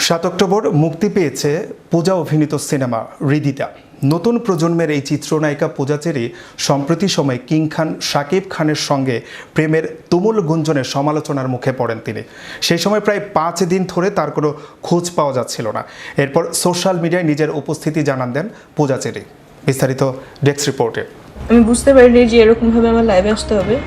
7 October মুক্তি পেয়েছে পূজা অভিনীত সিনেমা হৃদিতা। নতুন প্রজন্মের এই চিত্রনায়িকা পূজা চেরি সম্প্রতি সময়ে কিং খান শাকিব খানের সঙ্গে প্রেমের তুমুল গুঞ্জনের সমালোচনার মুখে পড়েন তিনি। সেই সময় প্রায় 5 দিন ধরে তার কোনো খোঁজ পাওয়া যাচ্ছিল না। এরপর সোশ্যাল মিডিয়ায় নিজের উপস্থিতি জানান দেন পূজা চেরি। বিস্তারিত ডেস্ক রিপোর্টে। আমি বুঝতে পারিনি যে এরকমভাবে আমার লাইভে আসতে হবে।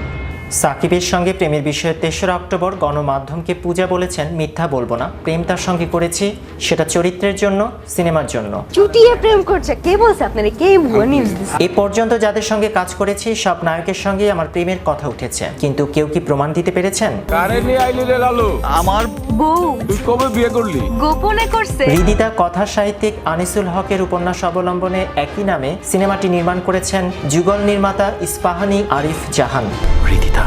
সাকিবের সঙ্গে প্রেমের বিষয়ে 3রা অক্টোবর গণমাধ্যমকে পূজা বলেছেন, মিথ্যা বলবো না, প্রেম তার সঙ্গে করেছি, সেটা চরিত্রের জন্য, সিনেমার জন্য। চুটিয়ে প্রেম করছে, কে বলছে আপনারা? কে ভুয়া নিউজ দিছে? এ পর্যন্ত যাদের সঙ্গে কাজ করেছি সব নায়কের সঙ্গেই আমার প্রেমের কথা উঠেছে, কিন্তু কেউ কি প্রমাণ দিতে পেরেছেন? আমার বউ তুই কবে বিয়ে করলি? গোপনে করছে। হৃদিতা কথা সাহিত্যিক আনিসুল হকের উপন্যাস অবলম্বনে একই নামে সিনেমাটি নির্মাণ করেছেন যুগল নির্মাতা ইস্পাহানি আরিফ জাহান। হৃদিতা,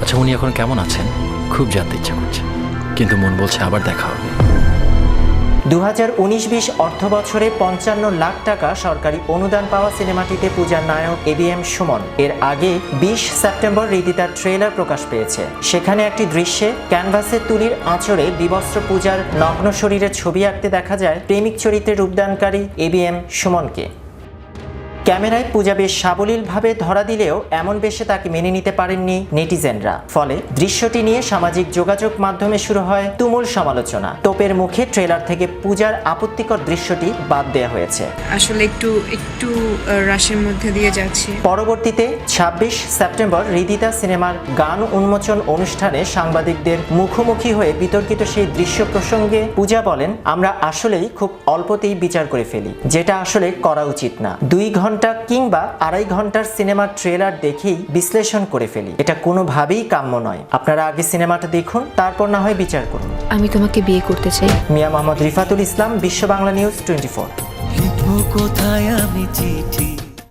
আচ্ছা উনি এখন কেমন আছেন খুব জানতে ইচ্ছা করছে, কিন্তু মন বলছে আবার দেখা হবে। 2019-20 অর্থ বছরে 55 লাখ টাকা সরকারি অনুদান পাওয়া সিনেমাটিতে পূজার নায়ক এবিএম সুমন। এর আগে 20 সেপ্টেম্বর হৃদিতার ট্রেলার প্রকাশ পেয়েছে। সেখানে একটি দৃশ্যে ক্যানভাসে তুলির আঁচড়ে বিবস্ত্র পূজার নগ্ন শরীরে ছবি আঁকতে দেখা যায় প্রেমিক চরিত্রে রূপদানকারী এবিএম সুমনকে। ক্যামেরায় পূজা বেশ সাবলীলভাবে ধরা দিলেও এমন বেশে তাকে মেনে নিতে পারেননি নেটিজেনরা। ফলে দৃশ্যটি নিয়ে সামাজিক যোগাযোগ মাধ্যমে শুরু হয় তুমুল সমালোচনা। তোপের মুখে ট্রেলার থেকে পূজার আপত্তিকর দৃশ্যটি বাদ দেওয়া হয়েছে। আসলে একটু রাশের মধ্যে দিয়ে যাচ্ছে। পরবর্তীতে 26 সেপ্টেম্বর হৃদিতা সিনেমার গান উন্মোচন অনুষ্ঠানে সাংবাদিকদের মুখোমুখি হয়ে বিতর্কিত সেই দৃশ্য প্রসঙ্গে পূজা বলেন, আমরা আসলেই খুব অল্পতেই বিচার করে ফেলি, যেটা আসলে করা উচিত না। 2 ঘন্টা কিংবা 2.5 ঘন্টার সিনেমার ট্রেলার দেখেই বিশ্লেষণ করে ফেলি, এটা কোনোভাবেই কাম্য নয়। আপনারা আগে সিনেমাটা দেখুন, তারপর না হয় বিচার করুন। আমি তোমাকে বিয়ে করতে চাই। মিয়া মোহাম্মদ রিফাতুল ইসলাম, বিশ্ব বাংলা নিউজ 24। লিখব কোথায় আমি চিঠি।